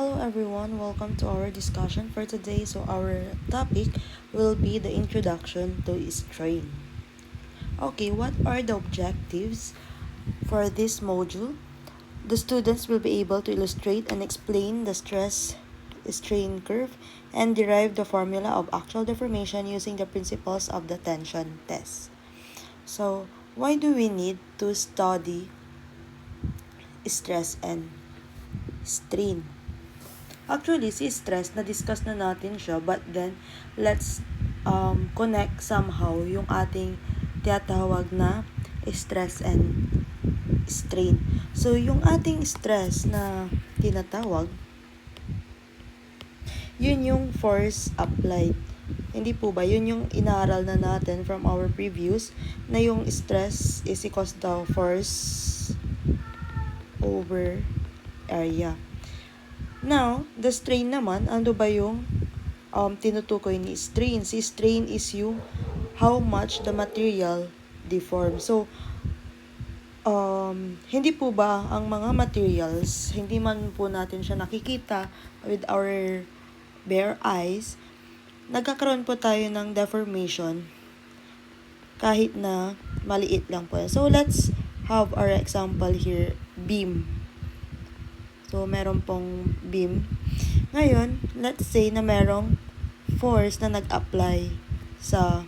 Hello everyone, welcome to our discussion for today. So our topic will be the introduction to strain. Okay, what are the objectives for this module? The students will be able to illustrate and explain the stress strain curve and derive the formula of actual deformation using the principles of the tension test. So, why do we need to study stress and strain? Actually, si stress, na-discuss na natin siya, but then, let's connect somehow yung ating tinatawag na stress and strain. So, yung ating stress na tinatawag, yun yung force applied. Hindi po ba? Yun yung inaral na natin from our previous na yung stress is equals to force over area. Now, the strain naman, ano ba yung tinutukoy ni strain? Si strain is yung how much the material deforms. So, hindi po ba ang mga materials, hindi man po natin siya nakikita with our bare eyes, nagkakaroon po tayo ng deformation kahit na maliit lang po. So, let's have our example here, beam. So, meron pong beam. Ngayon, let's say na merong force na nag-apply sa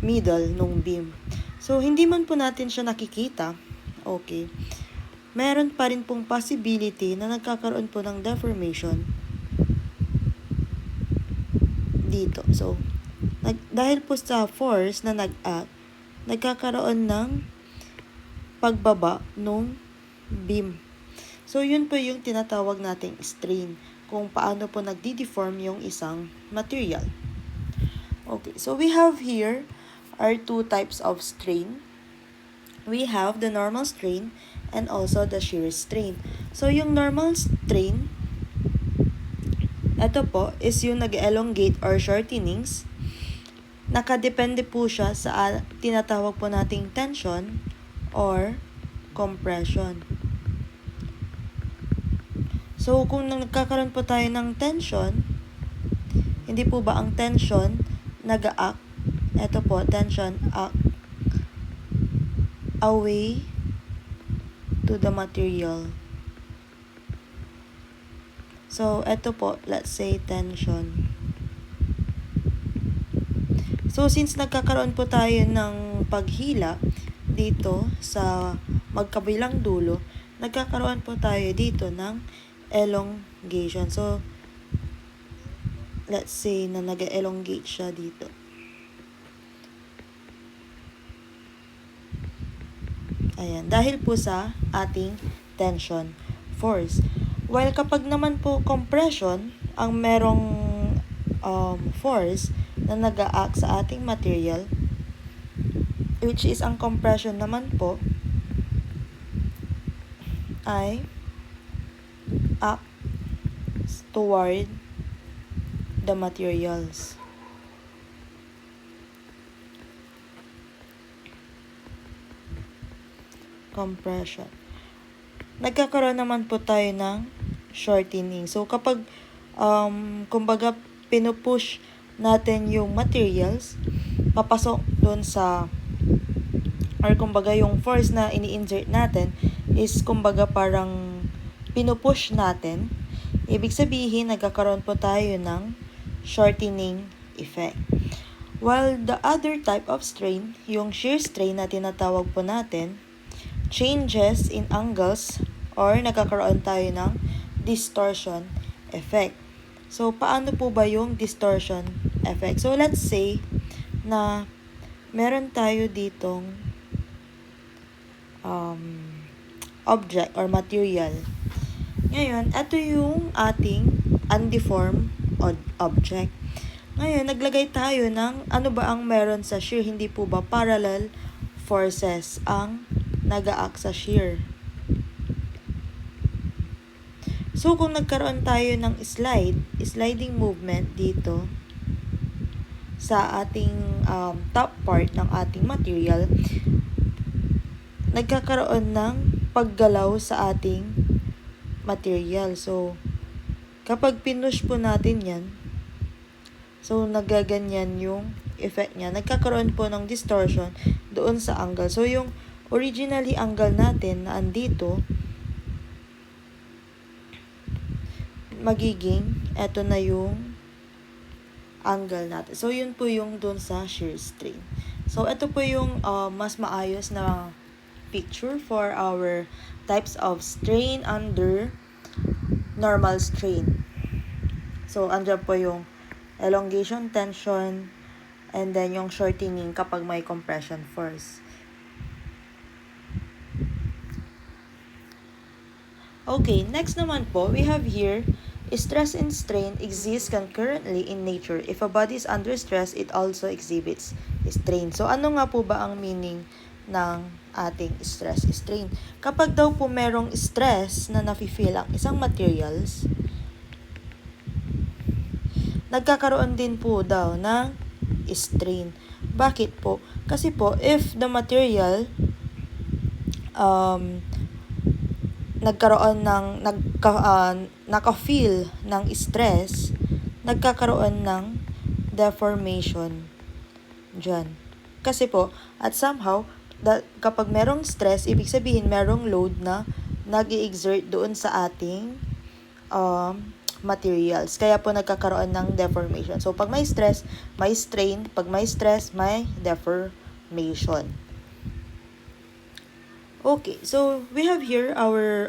middle nung beam. So, hindi man po natin siya nakikita. Okay. Meron pa rin pong possibility na nagkakaroon po ng deformation dito. So, dahil po sa force na nag-act, nagkakaroon ng pagbaba nung beam. So, yun po yung tinatawag nating strain, kung paano po nagdi-deform yung isang material. Okay, so we have here are two types of strain. We have the normal strain and also the shear strain. So, yung normal strain, ito po is yung nag-elongate or shortenings. Nakadepende po siya sa tinatawag po nating tension or compression. So, kung nagkakaroon po tayo ng tension, hindi po ba ang tension nag-act? Ito po, tension act away to the material. So, ito po, let's say tension. So, since nagkakaroon po tayo ng paghila dito sa magkabilang dulo, nagkakaroon po tayo dito ng elongation. So, let's say na nag-elongate siya dito. Ayan, dahil po sa ating tension force. While kapag naman po compression, ang merong force na nag-a-act sa ating material, which is ang compression naman po ay act toward the materials. Compression. Nagkakaroon naman po tayo ng shortening. So, kapag kumbaga pinupush natin yung materials, papasok doon sa or kumbaga yung force na ini-insert natin is kumbaga parang pinupush natin. Ibig sabihin, nagkakaroon po tayo ng shortening effect. While the other type of strain, yung shear strain na tinatawag po natin, changes in angles or nagkakaroon tayo ng distortion effect. So, paano po ba yung distortion effect? So, let's say na meron tayo ditong object or material. Ngayon, ito yung ating undeformed object. Ngayon, naglagay tayo ng ano ba ang meron sa shear? Hindi po ba parallel forces ang nag-a-act sa shear? So, kung nagkaroon tayo ng sliding movement dito sa ating top part ng ating material, nagkakaroon ng paggalaw sa ating material. So, kapag pinush po natin yan, so nagaganyan yung effect niya. Nagkakaroon po ng distortion doon sa angle. So yung originally angle natin na andito, magiging eto na yung angle natin. So yun po yung doon sa shear strain. So ito po yung mas maayos na picture for our types of strain under normal strain. So andyan po yung elongation, tension, and then yung shortening kapag may compression force. Okay, next naman po, we have here, stress and strain exist concurrently in nature. If a body is under stress, it also exhibits strain. So, ano nga po ba ang meaning ng ating stress, strain? Kapag daw po merong stress na nafe-feel ang isang materials, nagkakaroon din po daw ng strain. Bakit po? Kasi po, if the material nagkaroon ng naka-feel ng stress, nagkakaroon ng deformation dyan. Kasi po, at somehow, kapag merong stress, ibig sabihin merong load na nag-i-exert doon sa ating materials. Kaya po nagkakaroon ng deformation. So, pag may stress, may strain. Pag may stress, may deformation. Okay, so we have here our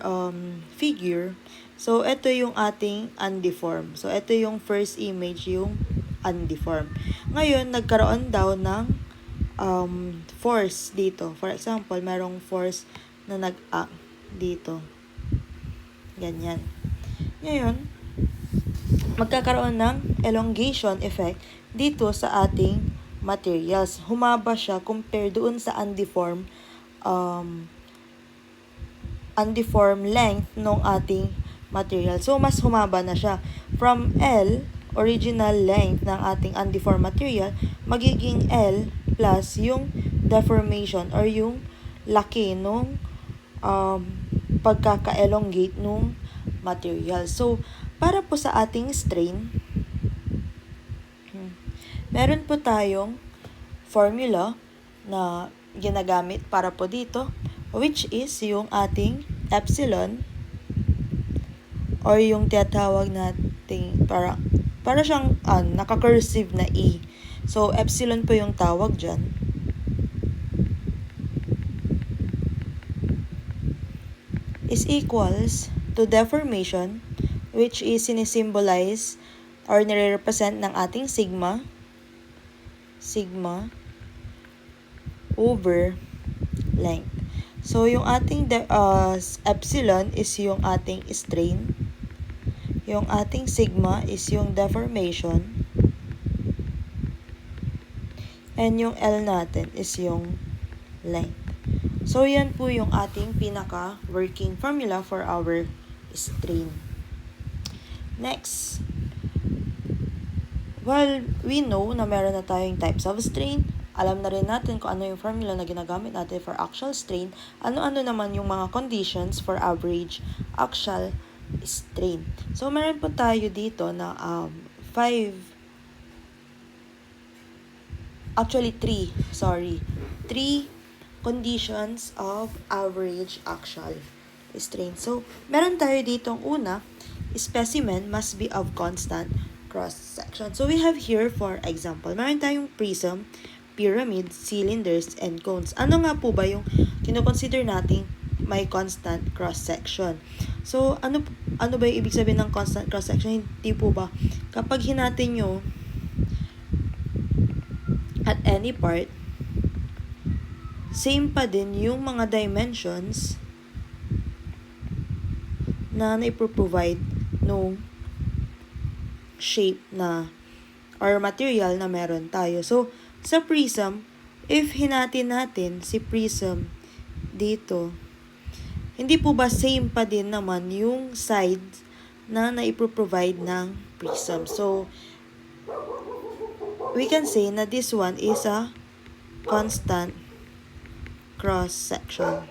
figure. So, ito yung ating undeformed. So, ito yung first image, yung undeformed. Ngayon, nagkaroon daw ng force dito. For example, merong force na nag-act dito. Ganyan. Ngayon, magkakaroon ng elongation effect dito sa ating materials. Humaba siya compare doon sa undeformed length ng ating material. So, mas humaba na siya. From L, original length ng ating undeformed material, magiging L plus yung deformation or yung laki nung pagkaka-elongate nung material. So, para po sa ating strain, meron po tayong formula na ginagamit para po dito, which is yung ating epsilon or yung tinatawag nating para siyang naka-cursive na E. So, epsilon po yung tawag dyan. Is equals to deformation, which is sinisimbolize or nire-represent ng ating sigma over length. So, yung ating epsilon is yung ating strain. Yung ating sigma is yung deformation. And yung L natin is yung length. So, yan po yung ating pinaka-working formula for our strain. Next. Well, we know na meron na tayong types of strain. Alam na rin natin kung ano yung formula na ginagamit natin for axial strain. Ano-ano naman yung mga conditions for average axial strain. So, meron po tayo dito na 3 conditions of average axial strain. So, meron tayo ditong una, specimen must be of constant cross-section. So, we have here, for example, meron tayong prism, pyramids, cylinders, and cones. Ano nga po ba yung kinoconsider nating may constant cross-section? So, ano ba yung ibig sabihin ng constant cross-section? Hindi po ba, kapag hinatin nyo at any part, same pa din yung mga dimensions na naiproprovide nung shape na or material na meron tayo. So, sa prism, if hinatin natin si prism dito, hindi po ba same pa din naman yung sides na naiproprovide ng prism? So, we can say na this one is a constant cross-section.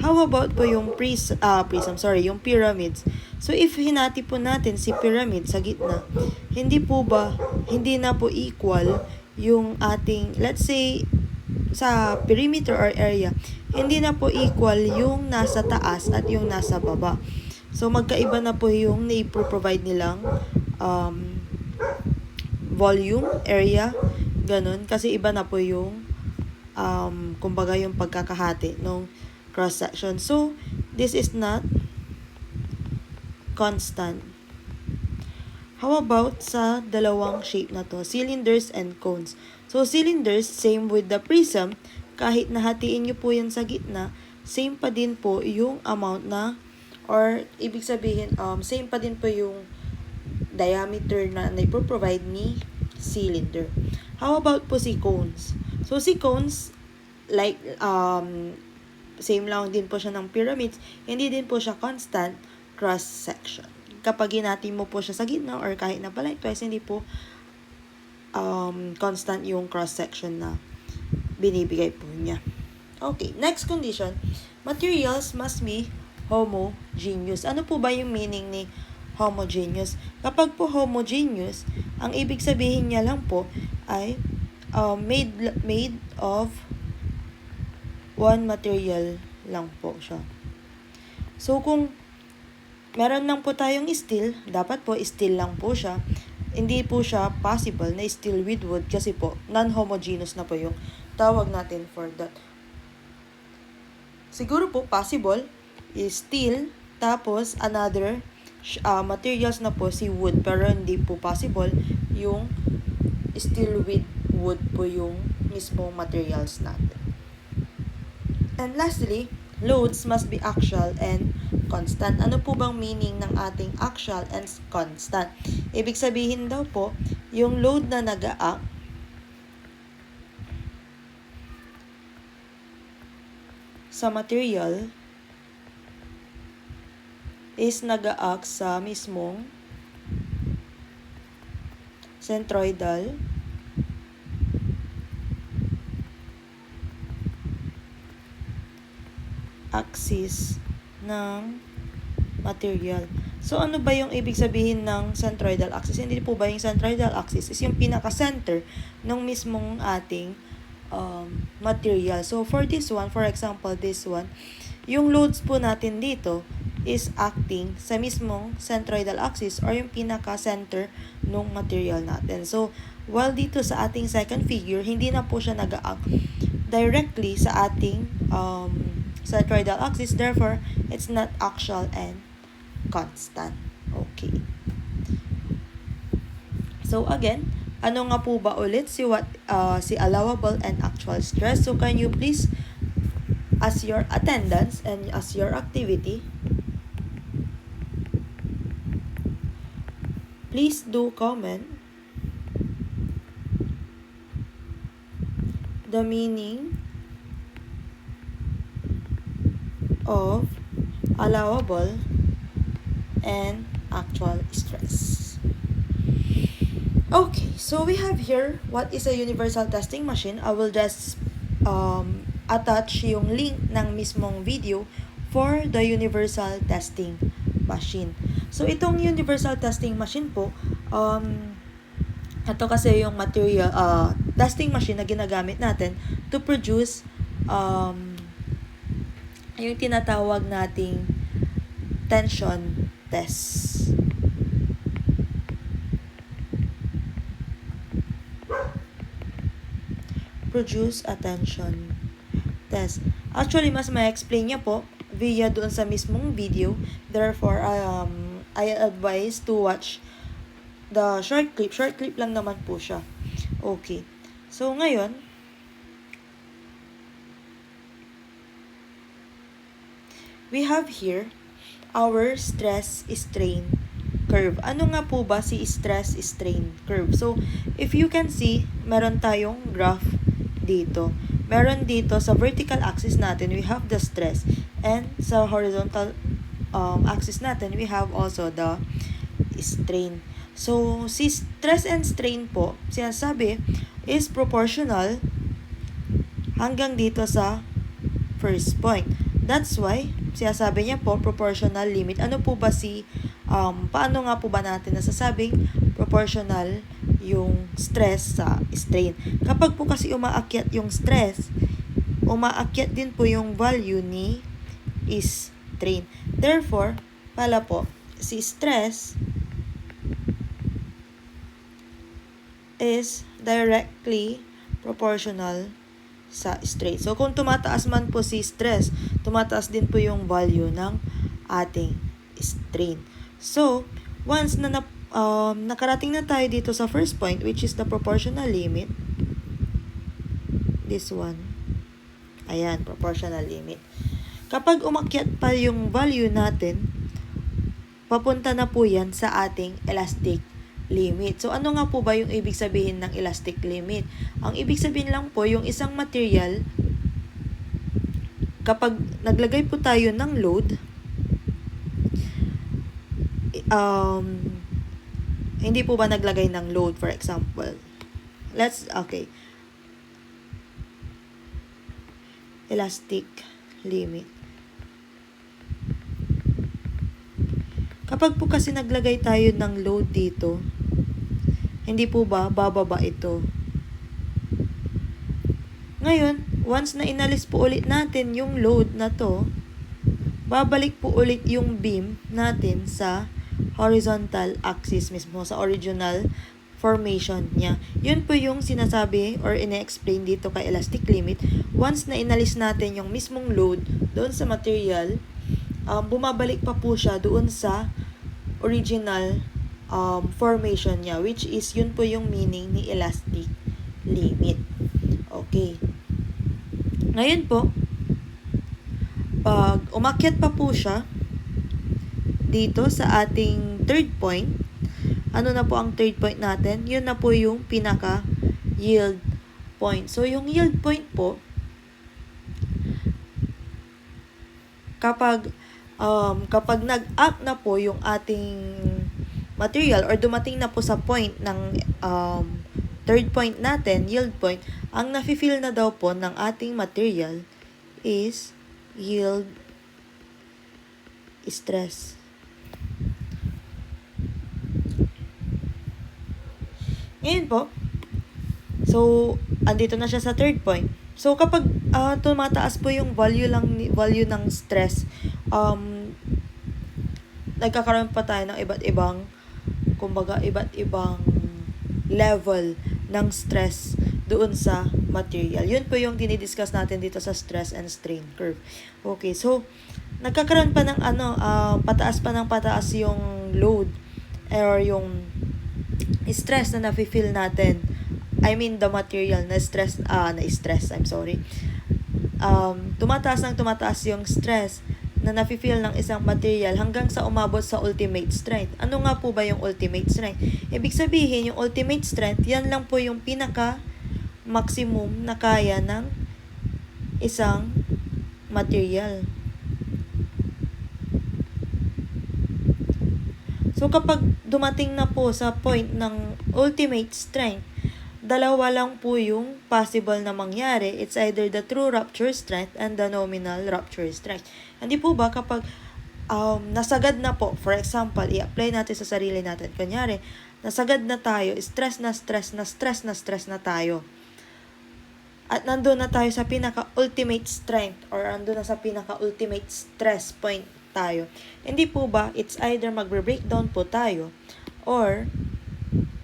How about po yung yung pyramids? So, if hinati po natin si pyramid sa gitna, hindi na po equal yung ating, let's say, sa perimeter or area, hindi na po equal yung nasa taas at yung nasa baba. So, magkaiba na po yung na-provide nilang volume, area, ganun. Kasi iba na po yung kumbaga yung pagkakahati ng cross-section. So, this is not constant. How about sa dalawang shape na to? Cylinders and cones. So, cylinders, same with the prism. Kahit nahatiin nyo po yan sa gitna, same pa din po yung amount na, or ibig sabihin, same pa din po yung diameter na na-provide ni cylinder. How about po si cones? So, si cones, like, same lang din po siya ng pyramids, hindi din po siya constant cross-section. Kapag hinati mo po siya sa gitna or kahit na twice, hindi po constant yung cross-section na binibigay po niya. Okay, next condition, materials must be homogeneous. Ano po ba yung meaning ni homogeneous? Kapag po homogeneous, ang ibig sabihin niya lang po ay made of one material lang po siya. So, kung meron lang po tayong steel, dapat po steel lang po siya. Hindi po siya possible na steel with wood kasi po non-homogeneous na po yung tawag natin for that. Siguro po possible is steel tapos another materials na po si wood, pero hindi po possible yung steel with wood po yung mismong materials natin. And lastly, loads must be axial and constant. Ano po bang meaning ng ating axial and constant? Ibig sabihin daw po, yung load na nag-a-act sa material is nag-a-act sa mismong centroidal axis ng material. So, ano ba yung ibig sabihin ng centroidal axis? Hindi po ba yung centroidal axis is yung pinaka-center ng mismong ating material. So, for this one, for example, this one, yung loads po natin dito is acting sa mismong centroidal axis or yung pinaka-center ng material natin. So, while dito sa ating second figure, hindi na po siya nag-act directly sa ating centroidal axis, therefore it's not axial and constant. Okay. So again, ano nga po ba ulit si allowable and actual stress? So can you please, as your attendance and as your activity, please do comment the meaning of allowable and actual stress. Okay, so we have here what is a universal testing machine. I will just attach yung link ng mismong video for the universal testing machine. So itong universal testing machine po, ito kasi yung material testing machine na ginagamit natin to produce yung tinatawag nating tension test. Produce a tension test. Actually, mas ma-explain niya po via doon sa mismong video. Therefore, I advise to watch the short clip. Short clip lang naman po siya. Okay. So, ngayon, we have here our stress-strain curve. Ano nga po ba si stress-strain curve? So, if you can see, meron tayong graph dito. Meron dito sa vertical axis natin, we have the stress. And sa horizontal axis natin, we have also the strain. So, si stress and strain po, sinasabi, is proportional hanggang dito sa first point. That's why, sinasabi niya po, proportional limit. Ano po ba paano nga po ba natin nasasabing proportional yung stress sa strain? Kapag po kasi umaakyat yung stress, umaakyat din po yung value ni strain. Therefore, pala po, si stress is directly proportional sa strain. So, kung tumataas man po si stress, tumataas din po yung value ng ating strain. So, once na nakarating na tayo dito sa first point, which is the proportional limit, this one, ayan, proportional limit. Kapag umakyat pa yung value natin, papunta na po yan sa ating elastic limit. So, ano nga po ba yung ibig sabihin ng elastic limit? Ang ibig sabihin lang po, yung isang material, kapag naglagay po tayo ng load, hindi po ba naglagay ng load, for example? Okay. Elastic limit. Kapag po kasi naglagay tayo ng load dito, hindi po ba bababa ito? Ngayon, once na inalis po ulit natin yung load na to, babalik po ulit yung beam natin sa horizontal axis mismo, sa original formation niya. Yun po yung sinasabi or ine-explain dito kay elastic limit. Once na inalis natin yung mismong load doon sa material, bumabalik pa po siya doon sa original formation niya, which is yun po yung meaning ni elastic limit. Okay. Ngayon po, pag umakyat pa po siya dito sa ating third point, ano na po ang third point natin? Yun na po yung pinaka yield point. So, yung yield point po, kapag nag-up na po yung ating material or dumating na po sa point ng third point natin, yield point, ang nafe-feel na daw po ng ating material is yield stress. Ngayon po, so, andito na siya sa third point. So, kapag tumataas po yung value ng stress, nagkakaroon pa tayo ng iba't ibang level ng stress doon sa material. Yun po yung dinidiscuss natin dito sa stress and strain curve. Okay, so, nagkakaroon pa ng pataas yung load or yung stress na nafe-feel natin. I mean, the material tumataas yung stress na nafe-feel ng isang material hanggang sa umabot sa ultimate strength. Ano nga po ba yung ultimate strength? Ibig sabihin, yung ultimate strength, yan lang po yung pinaka-maximum na kaya ng isang material. So, kapag dumating na po sa point ng ultimate strength, dalawa lang po yung possible na mangyari. It's either the true rupture strength and the nominal rupture strength. Hindi po ba kapag nasagad na po, for example, i-apply natin sa sarili natin. Kunyari, nasagad na tayo, stress na tayo. At nandun na tayo sa pinaka-ultimate strength or nandun na sa pinaka-ultimate stress point tayo. Hindi po ba, it's either magbre-breakdown po tayo or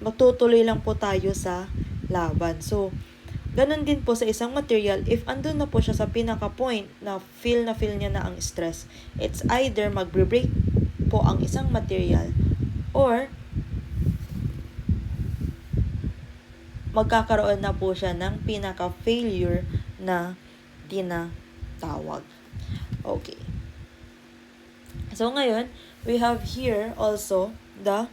magtutuloy lang po tayo sa laban. So, ganun din po sa isang material, if andun na po siya sa pinaka-point na feel niya na ang stress, it's either magbre-break po ang isang material or magkakaroon na po siya ng pinaka-failure na tinatawag. Okay. So, ngayon, we have here also the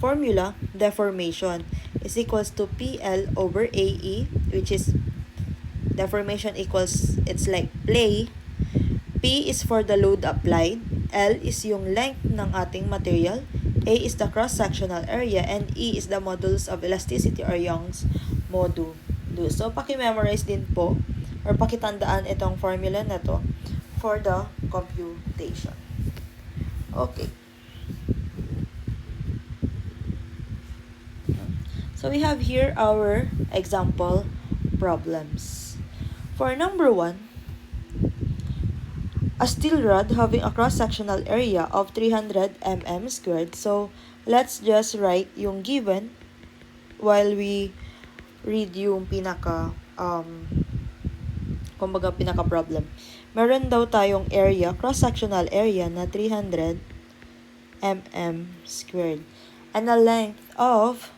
formula, deformation is equals to PL over AE, which is deformation equals, it's like play. P is for the load applied, L is yung length ng ating material, A is the cross-sectional area, and E is the modulus of elasticity or Young's modulus. So, paki-memorize din po or pakitandaan itong formula na to for the computation. Okay. So we have here our example problems. For number 1, a steel rod having a cross-sectional area of 300 mm squared. So let's just write yung given while we read yung pinaka problem. Meron daw tayong area, cross-sectional area na 300 mm squared and a length of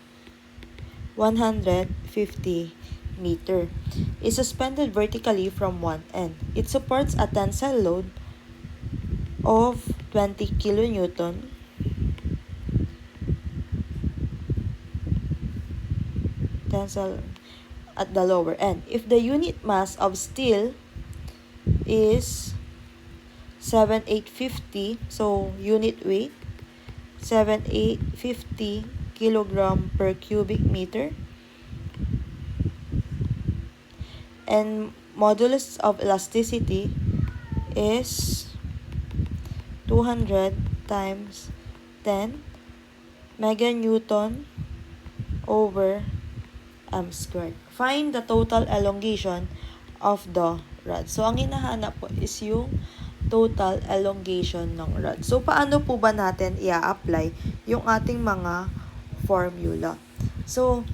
150 meter is suspended vertically from one end. It supports a tensile load of 20 kilonewton tensile at the lower end. If the unit mass of steel is 7,850, so unit weight 7,850 kilogram per cubic meter, and modulus of elasticity is 200 times 10 meganewton over m squared. Find the total elongation of the rod. So, ang hinahanap po is yung total elongation ng rod. So, paano po ba natin i-apply yung ating mga formula? So,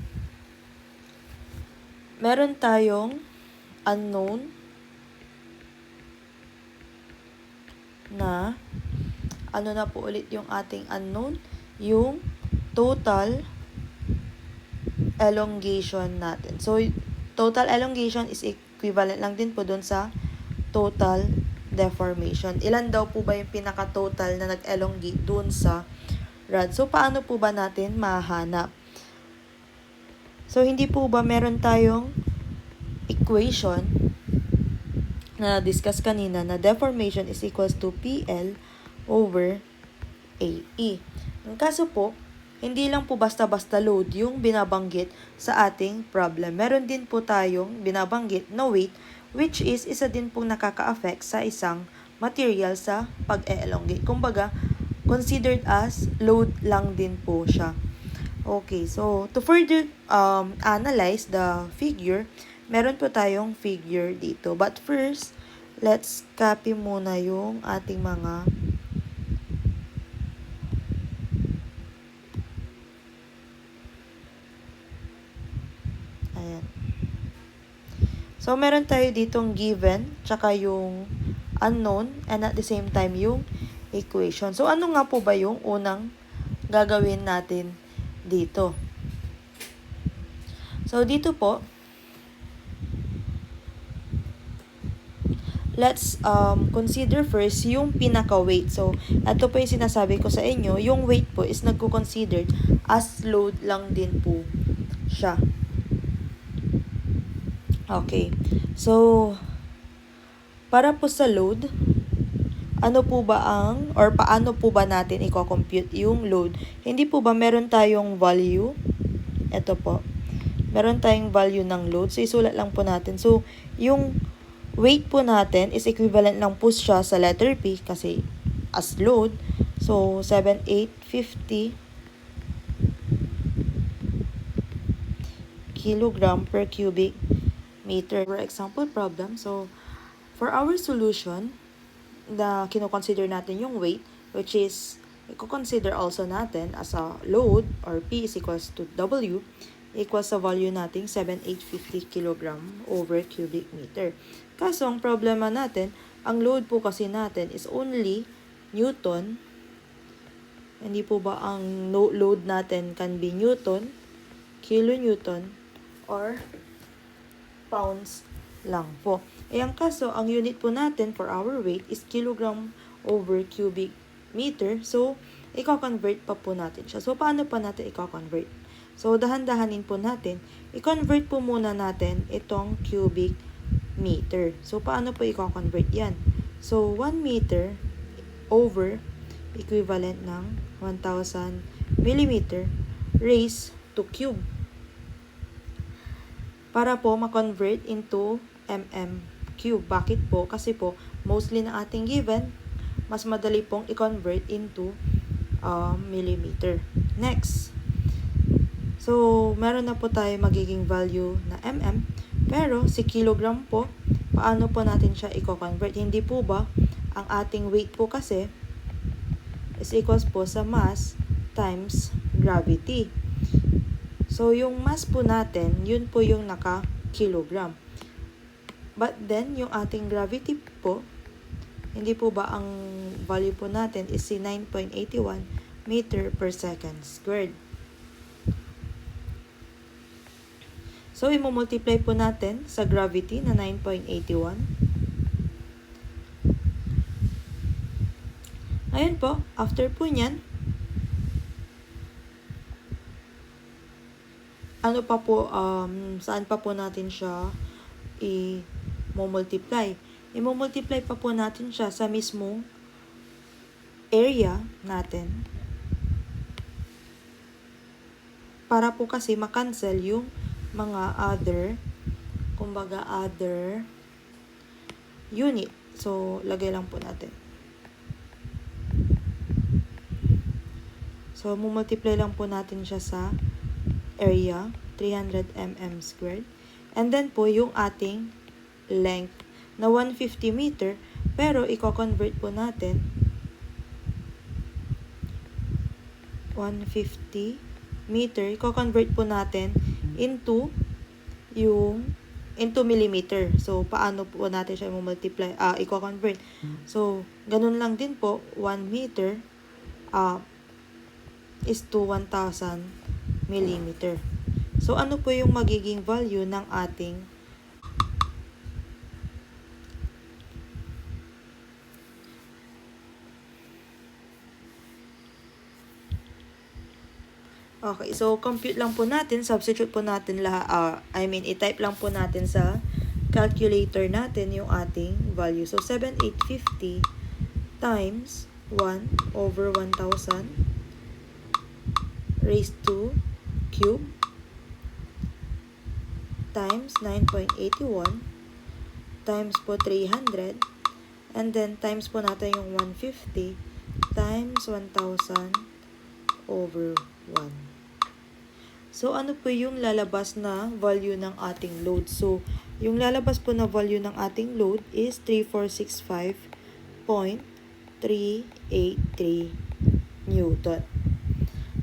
meron tayong unknown na, ano na po ulit yung ating unknown? Yung total elongation natin. So, total elongation is equivalent lang din po dun sa total deformation. Ilan daw po ba yung pinaka-total na nag-elongate dun sa rod? So, paano po ba natin mahanap? So, hindi po ba meron tayong equation na discuss kanina na deformation is equals to PL over AE. Ang kaso po, hindi lang po basta-basta load yung binabanggit sa ating problem. Meron din po tayong binabanggit na weight, which is isa din pong nakaka-affect sa isang material sa pag-elongate. Kumbaga, considered as load lang din po siya. Okay, so to further analyze the figure, meron po tayong figure dito. But first, let's copy muna yung ating mga ayan. So, meron tayo ditong given, tsaka yung unknown, and at the same time yung equation. So, ano nga po ba yung unang gagawin natin dito? So, dito po, let's consider first yung pinaka-weight. So, ito po yung sinasabi ko sa inyo, yung weight po is nagko-consider as load lang din po siya. Okay. So, para po sa load, ano po ba ang, or paano po ba natin i-compute yung load? Hindi po ba meron tayong value? Ito po. Meron tayong value ng load. So, isulat lang po natin. So, yung weight po natin is equivalent lang po siya sa letter P kasi as load. So, 7,850 kilogram per cubic meter. For example problem, so for our solution, na kino-consider natin yung weight, which is i-consider also natin as a load, or P is equals to W, equals sa value nating 7,850 kilogram over cubic meter. Kaso, ang problema natin, ang load po kasi natin is only Newton. Hindi po ba ang load natin can be Newton, kilonewton, or pounds lang po. Ang kaso, ang unit po natin for our weight is kilogram over cubic meter. So, i-convert pa po natin siya. So, paano pa natin i-convert? So, dahan-dahanin po natin. I-convert po muna natin itong cubic meter. So, paano po i-convert yan? So, 1 meter over equivalent ng 1,000 millimeter raised to cube. Para po ma-convert into mm cube. Bakit po? Kasi po, mostly na ating given, mas madali pong i-convert into millimeter. Next. So, meron na po tayo magiging value na mm. Pero, si kilogram po, paano po natin siya i-convert? Hindi po ba, ang ating weight po kasi is equals po sa mass times gravity. So, yung mass po natin, yun po yung naka-kilogram. But then, yung ating gravity po, hindi po ba ang value po natin is si 9.81 meter per second squared. So, i-multiply po natin sa gravity na 9.81. Ayun po, after po nyan, ano pa po, saan pa po natin siya i-multiply? I-multiply pa po natin siya sa mismong area natin. Para po kasi makancel yung mga other unit. So, lagay lang po natin. So, multiply lang po natin siya sa area, 300 mm squared. And then po, yung ating length na 150 meter, pero i-convert po natin 150 meter, i-convert po natin into millimeter. So, paano po natin siya i-multiply, i-convert? So, ganun lang din po, 1 meter is to 1,000 millimeter. So, ano po yung magiging value ng ating okay, so compute lang po natin, substitute po natin lahat, i-type lang po natin sa calculator natin yung ating value. So, 7,850 times 1 over 1,000 raised to cube times 9.81 times po 300 and then times po natin yung 150 times 1,000 over 1. So, ano po yung lalabas na value ng ating load? So, yung lalabas po na value ng ating load is 3465.383 Newton.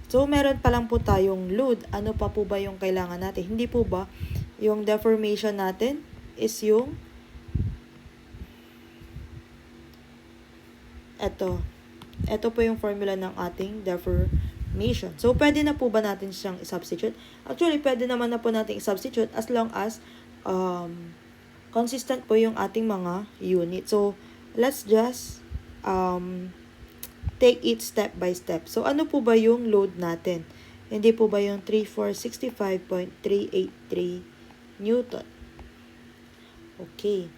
So, meron pa lang po tayong load. Ano pa po ba yung kailangan natin? Hindi po ba yung deformation natin is yung ito po yung formula ng ating deformation. So, pwede na po ba natin siyang i-substitute? Actually, pwede naman na po natin i-substitute as long as consistent po yung ating mga unit. So, let's just take it step by step. So, ano po ba yung load natin? Hindi po ba yung 3465.383 Newton? Okay.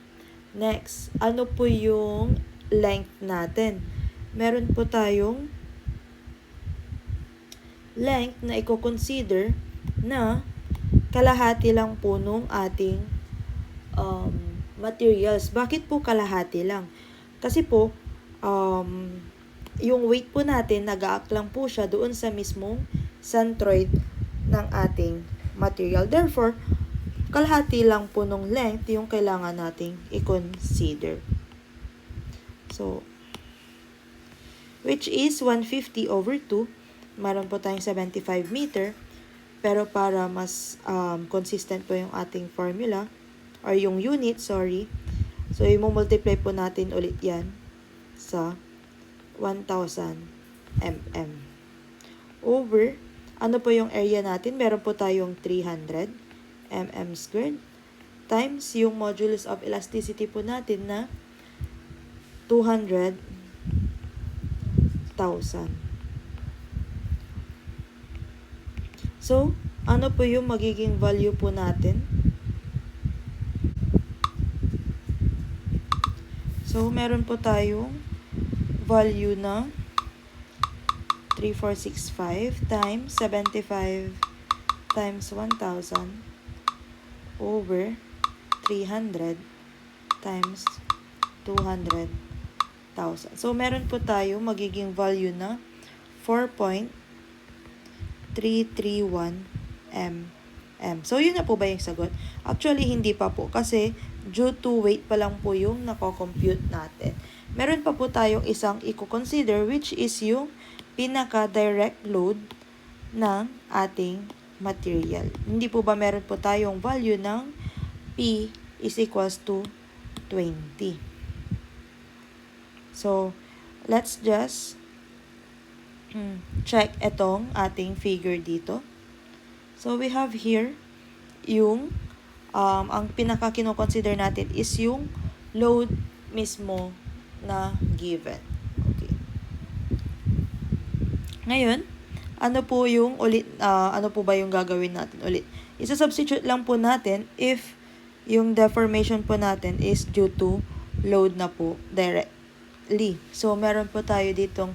Next, ano po yung length natin? Meron po tayong length na i-consider na kalahati lang po nung ating materials. Bakit po kalahati lang? Kasi po, yung weight po natin, nag-a-act lang po siya doon sa mismong centroid ng ating material. Therefore, kalahati lang po nung length yung kailangan nating i-consider. So, which is 150 over 2. Meron po tayong 75 meter. Pero para mas consistent po yung ating formula, or yung unit, sorry. So, i-multiply po natin ulit yan sa 1,000 mm. Over, ano po yung area natin? Meron po tayong 300 mm squared times yung modulus of elasticity po natin na 200,000. So, ano po yung magiging value po natin? So, meron po tayong value na 3465 times 75 times 1,000 over 300 times 200,000. So, meron po tayo magiging value na 4.331 mm. So, yun na po ba yung sagot? Actually, hindi pa po kasi due to weight pa lang po yung nako-compute natin. Meron pa po tayong isang i-consider which is yung pinaka-direct load ng ating material. Hindi po ba meron po tayong value ng P is equals to 20. So, let's just check itong ating figure dito. So, we have here yung ang pinaka-kino-consider natin is yung load mismo na given. Okay. Ngayon, ano po yung ulit, ano po ba yung gagawin natin ulit? Isa-substitute lang po natin if yung deformation po natin is due to load na po directly. So, meron po tayo ditong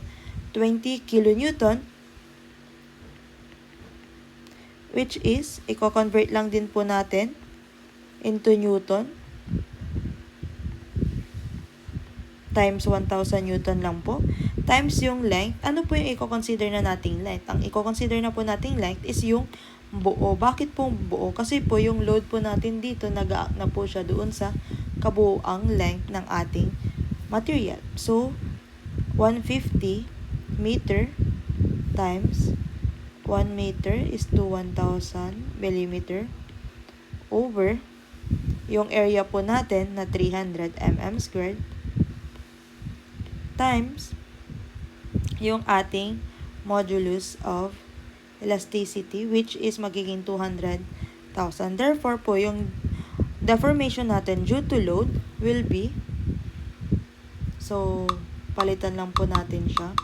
20 kilonewton which is, i-convert lang din po natin into Newton times 1,000 Newton lang po, times yung length. Ano po yung i-consider na nating length? Ang i-consider na po nating length is yung buo. Bakit po buo? Kasi po yung load po natin dito, nag-act na po siya doon sa kabuoang length ng ating material. So, 150 meter times 1 meter is to 1,000 millimeter over yung area po natin na 300 mm squared times yung ating modulus of elasticity which is magiging 200,000. Therefore po, yung deformation natin due to load will be, so palitan lang po natin siya,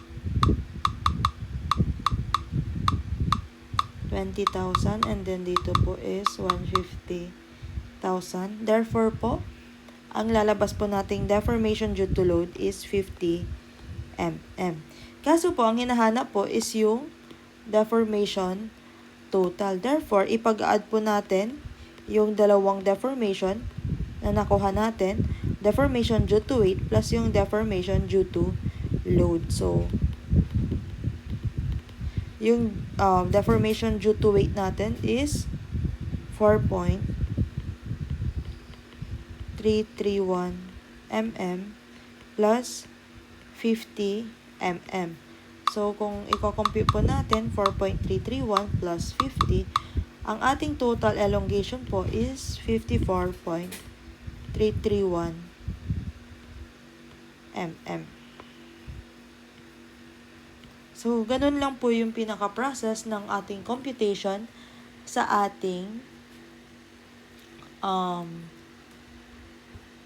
20,000 and then dito po is 150,000. Therefore po, ang lalabas po nating deformation due to load is 50 mm. Kaso po, ang hinahanap po is yung deformation total. Therefore, ipag-add po natin yung dalawang deformation na nakuha natin, deformation due to weight plus yung deformation due to load. So, yung deformation due to weight natin is 4.331 mm plus 50 mm. So, kung i-compute po natin, 4.331 plus 50, ang ating total elongation po is 54.331 mm. So, ganun lang po yung pinaka-process ng ating computation sa ating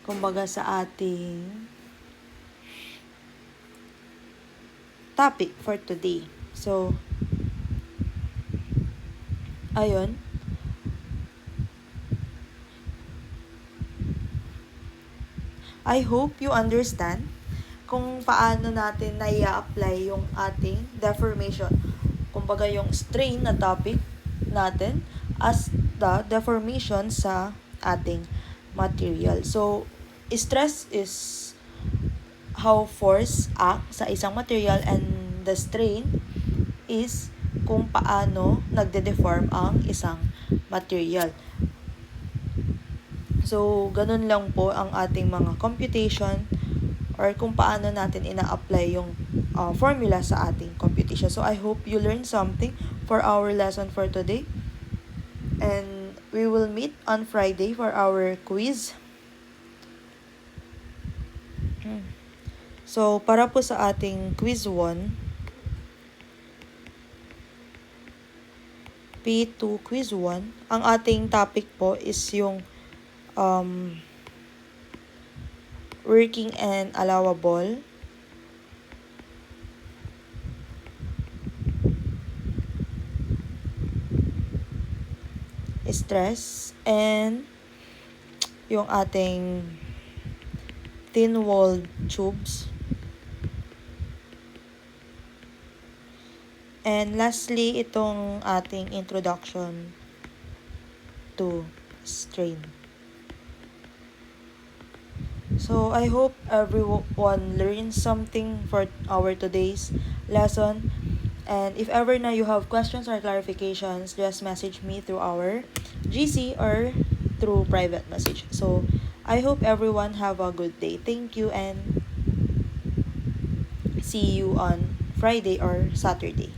kumbaga sa ating topic for today. So, ayun. I hope you understand kung paano natin na-i-apply yung ating deformation. Kumbaga yung strain na topic natin as the deformation sa ating material. So, stress is how force act sa isang material and the strain is kung paano nagde-deform ang isang material. So, ganun lang po ang ating mga computation or kung paano natin ina-apply yung formula sa ating computation. So, I hope you learned something for our lesson for today. And we will meet on Friday for our quiz. So, para po sa ating quiz 1, P2 quiz 1, ang ating topic po is yung working and allowable stress and yung ating thin-walled tubes. And lastly, itong ating introduction to strain. So I hope everyone learned something for our today's lesson. And if ever na you have questions or clarifications, just message me through our GC or through private message. So I hope everyone have a good day. Thank you and see you on Friday or Saturday.